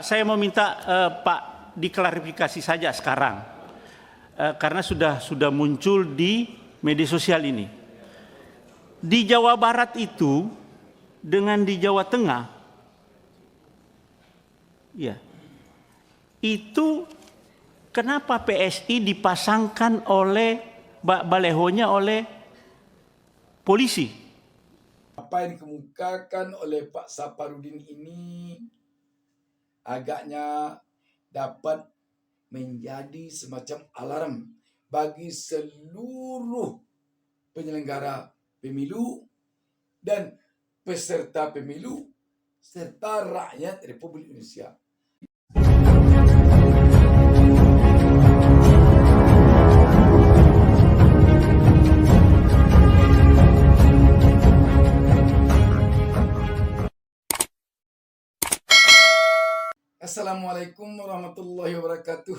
saya mau minta Pak diklarifikasi saja sekarang, karena sudah muncul di media sosial ini. Di Jawa Barat itu dengan di Jawa Tengah, ya, itu kenapa PSI dipasangkan oleh balehonya oleh polisi? Apa yang dikemukakan oleh Pak Saparudin ini agaknya dapat menjadi semacam alarm bagi seluruh penyelenggara pemilu dan peserta pemilu serta rakyat Republik Indonesia. Assalamualaikum warahmatullahi wabarakatuh.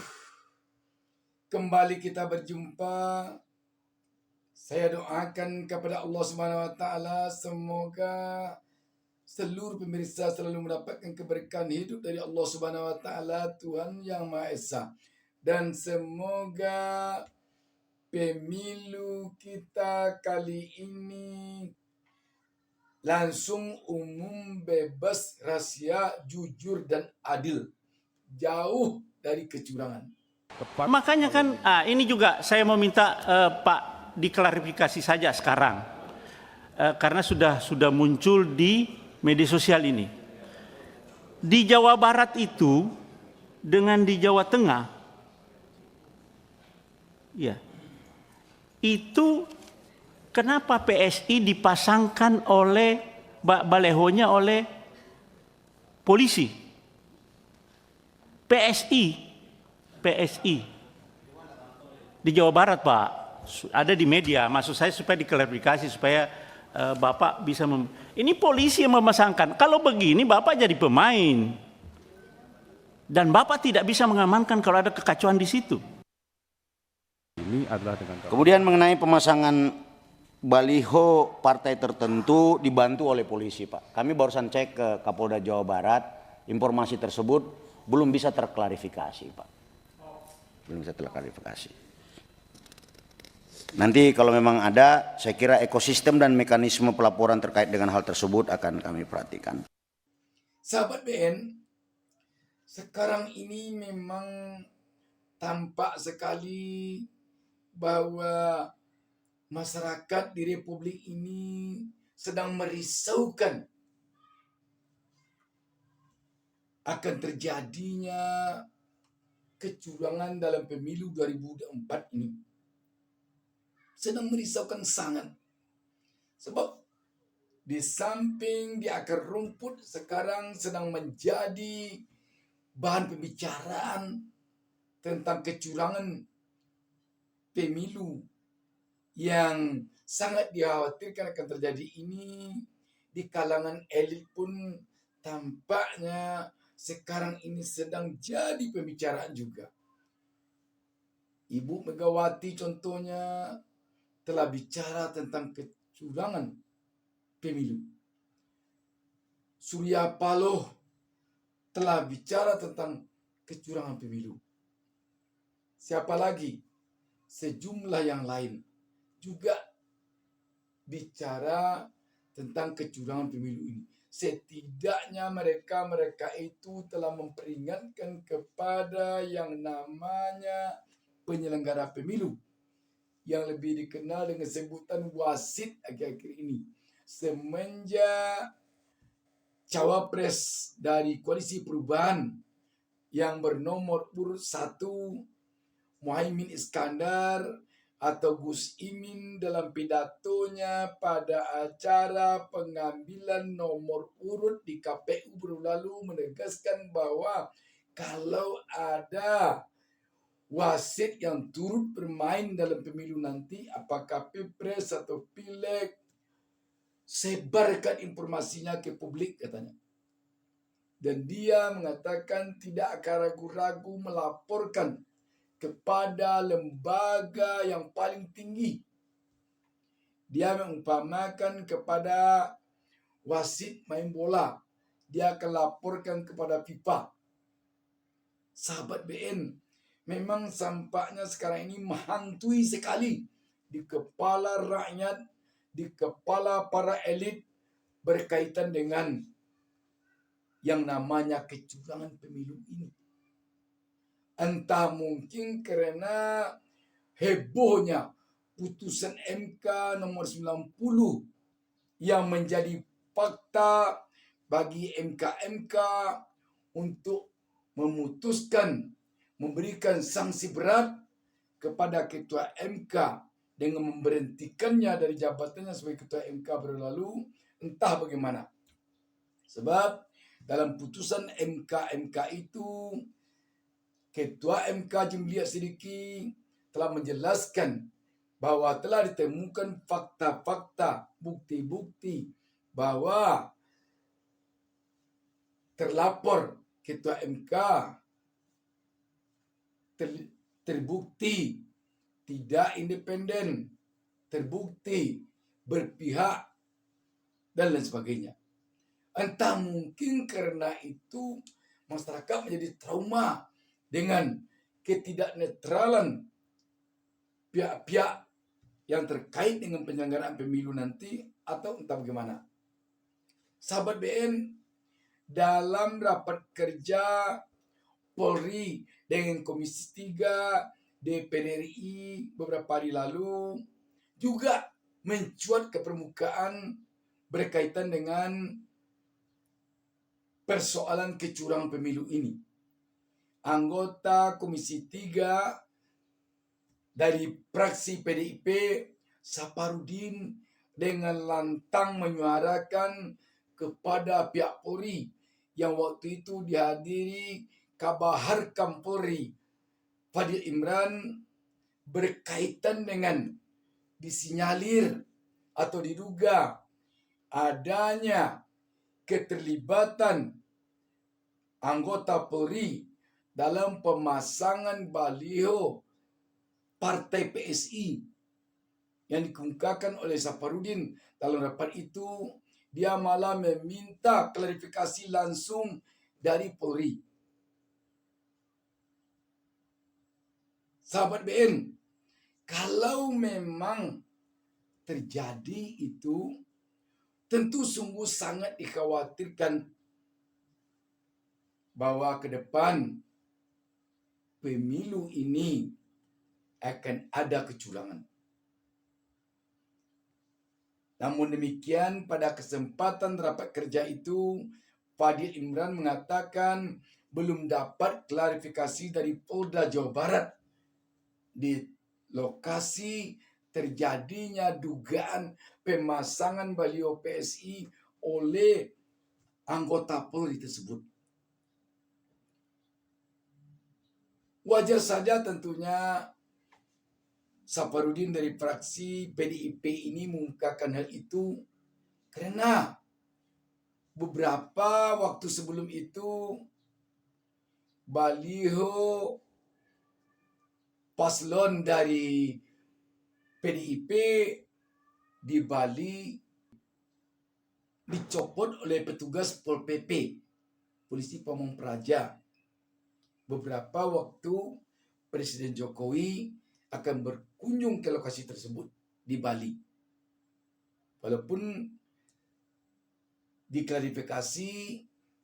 Kembali kita berjumpa. Saya doakan kepada Allah Subhanahu wa taala semoga seluruh pemirsa selalu mendapatkan keberkahan hidup dari Allah Subhanahu wa taala, Tuhan yang Maha Esa. Dan semoga pemilu kita kali ini langsung, umum, bebas, rahasia, jujur, dan adil. Jauh dari kecurangan. Makanya kan ini juga saya mau minta Pak diklarifikasi saja sekarang, karena sudah muncul di media sosial ini. Di Jawa Barat itu dengan di Jawa Tengah, ya, itu kenapa PSI dipasangkan oleh balehonya oleh polisi? PSI di Jawa Barat, Pak, ada di media. Maksud saya supaya diklarifikasi supaya Bapak bisa ini polisi yang memasangkan. Kalau begini Bapak jadi pemain dan Bapak tidak bisa mengamankan kalau ada kekacauan di situ. Ini adalah dengan kemudian mengenai pemasangan baliho partai tertentu dibantu oleh polisi, Pak. Kami barusan cek ke Kapolda Jawa Barat, informasi tersebut belum bisa terklarifikasi, Pak. Belum bisa terklarifikasi. Nanti kalau memang ada, saya kira ekosistem dan mekanisme pelaporan terkait dengan hal tersebut akan kami perhatikan. Sahabat BN, sekarang ini memang tampak sekali bahwa masyarakat di Republik ini sedang merisaukan akan terjadinya kecurangan dalam pemilu 2024 ini. Sedang merisaukan sangat. Sebab di samping di akar rumput sekarang sedang menjadi bahan pembicaraan tentang kecurangan pemilu yang sangat dikhawatirkan akan terjadi ini di kalangan elit pun tampaknya sekarang ini sedang jadi pembicaraan juga. Ibu Megawati contohnya telah bicara tentang kecurangan pemilu. Surya Paloh telah bicara tentang kecurangan pemilu. Siapa lagi? Sejumlah yang lain juga bicara tentang kecurangan pemilu ini. Setidaknya mereka itu telah memperingatkan kepada yang namanya penyelenggara pemilu yang lebih dikenal dengan sebutan wasit akhir-akhir ini. Semenjak cawapres dari Koalisi Perubahan yang bernomor urut 1 Muhaimin Iskandar atau Gus Imin dalam pidatonya pada acara pengambilan nomor urut di KPU lalu menegaskan bahwa kalau ada wasit yang turut bermain dalam pemilu nanti, apakah Pilpres atau Pileg, sebarkan informasinya ke publik, katanya. Dan dia mengatakan tidak akan ragu-ragu melaporkan kepada lembaga yang paling tinggi. Dia mengumpamakan kepada wasit main bola, dia akan laporkan kepada FIFA. sahabat BN, memang sampaknya sekarang ini menghantui sekali di kepala rakyat, di kepala para elit berkaitan dengan yang namanya kecurangan pemilu ini. Entah mungkin karena hebohnya putusan MK nomor 90 yang menjadi fakta bagi MK-MK untuk memutuskan memberikan sanksi berat kepada ketua MK dengan memberhentikannya dari jabatannya sebagai ketua MK berlalu, entah bagaimana. Sebab dalam putusan MK-MK itu, Ketua MK Jimliat Sidiki telah menjelaskan bahwa telah ditemukan fakta-fakta, bukti-bukti bahwa terlapor Ketua MK terbukti tidak independen, terbukti berpihak, dan lain sebagainya. Entah mungkin karena itu masyarakat menjadi trauma dengan ketidaknetralan pihak-pihak yang terkait dengan penyelenggaraan pemilu nanti, atau entah bagaimana. Sahabat BN, dalam rapat kerja Polri dengan Komisi 3 DPR RI beberapa hari lalu juga mencuat ke permukaan berkaitan dengan persoalan kecurangan pemilu ini. Anggota Komisi 3 dari fraksi PDIP, Saparudin, dengan lantang menyuarakan kepada pihak Polri yang waktu itu dihadiri Kabahar Polri Fadil Imran berkaitan dengan disinyalir atau diduga adanya keterlibatan anggota Polri dalam pemasangan baliho Partai PSI yang dikemukakan oleh Saparudin. Dalam rapat itu, dia malah meminta klarifikasi langsung dari Polri. Sahabat BN, kalau memang terjadi itu, tentu sungguh sangat dikhawatirkan bahwa ke depan pemilu ini akan ada kecurangan. Namun demikian, pada kesempatan rapat kerja itu, Fadil Imran mengatakan belum dapat klarifikasi dari Polda Jawa Barat di lokasi terjadinya dugaan pemasangan baliho PSI oleh anggota Polri tersebut. Wajar saja tentunya Saparudin dari fraksi PDIP ini mengungkapkan hal itu karena beberapa waktu sebelum itu baliho paslon dari PDIP di Bali dicopot oleh petugas Pol PP, Polisi Pamong Praja. Beberapa waktu Presiden Jokowi akan berkunjung ke lokasi tersebut di Bali. Walaupun diklarifikasi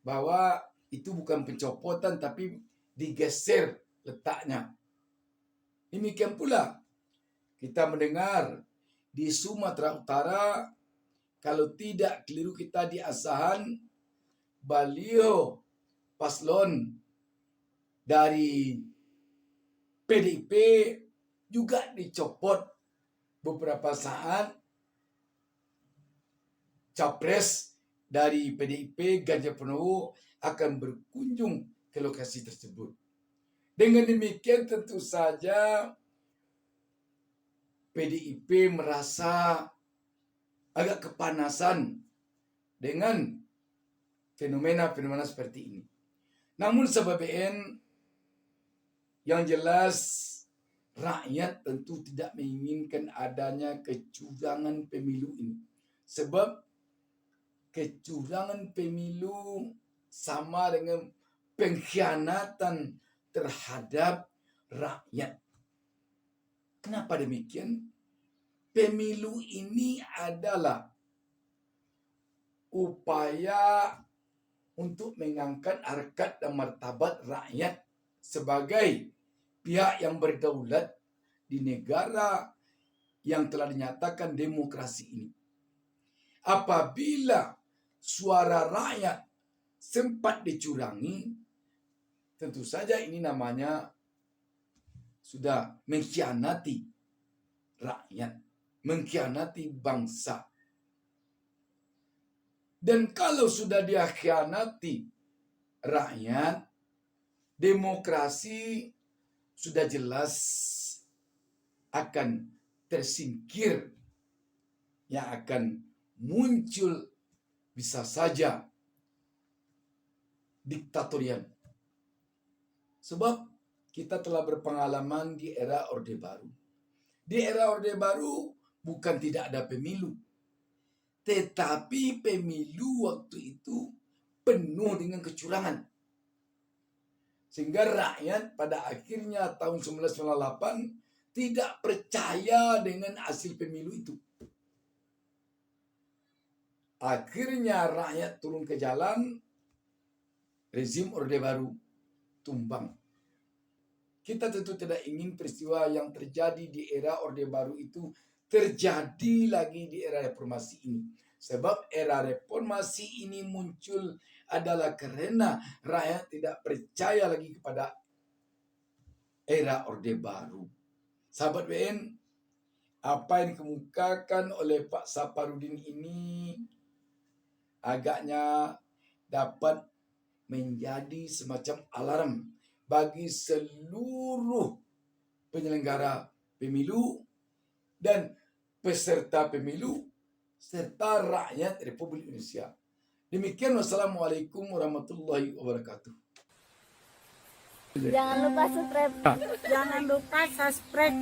bahwa itu bukan pencopotan tapi digeser letaknya. Demikian pula kita mendengar di Sumatera Utara, kalau tidak keliru kita di Asahan, baliho paslon dari PDIP juga dicopot beberapa saat. Capres dari PDIP Ganjar Pranowo akan berkunjung ke lokasi tersebut. Dengan demikian tentu saja PDIP merasa agak kepanasan dengan fenomena-fenomena seperti ini. Namun sahabat BN, yang jelas rakyat tentu tidak menginginkan adanya kecurangan pemilu ini. Sebab kecurangan pemilu sama dengan pengkhianatan terhadap rakyat. Kenapa demikian? Pemilu ini adalah upaya untuk mengangkat harkat dan martabat rakyat sebagai pihak yang berdaulat di negara yang telah dinyatakan demokrasi ini. Apabila suara rakyat sempat dicurangi, tentu saja ini namanya sudah mengkhianati rakyat, mengkhianati bangsa. Dan kalau sudah dia khianati rakyat, demokrasi sudah jelas akan tersingkir, yang akan muncul bisa saja diktatorial. Sebab kita telah berpengalaman di era Orde Baru. Di era Orde Baru bukan tidak ada pemilu, tetapi pemilu waktu itu penuh dengan kecurangan. Sehingga rakyat pada akhirnya tahun 1998 tidak percaya dengan hasil pemilu itu. Akhirnya rakyat turun ke jalan, rezim Orde Baru tumbang. Kita tentu tidak ingin peristiwa yang terjadi di era Orde Baru itu terjadi lagi di era reformasi ini. Sebab era reformasi ini muncul adalah karena rakyat tidak percaya lagi kepada era Orde Baru. Sahabat BN, apa yang dikemukakan oleh Pak Saparudin ini agaknya dapat menjadi semacam alarm bagi seluruh penyelenggara pemilu dan peserta pemilu serta rakyat Republik Indonesia. Demikian, wassalamualaikum warahmatullahi wabarakatuh. Jangan lupa subscribe.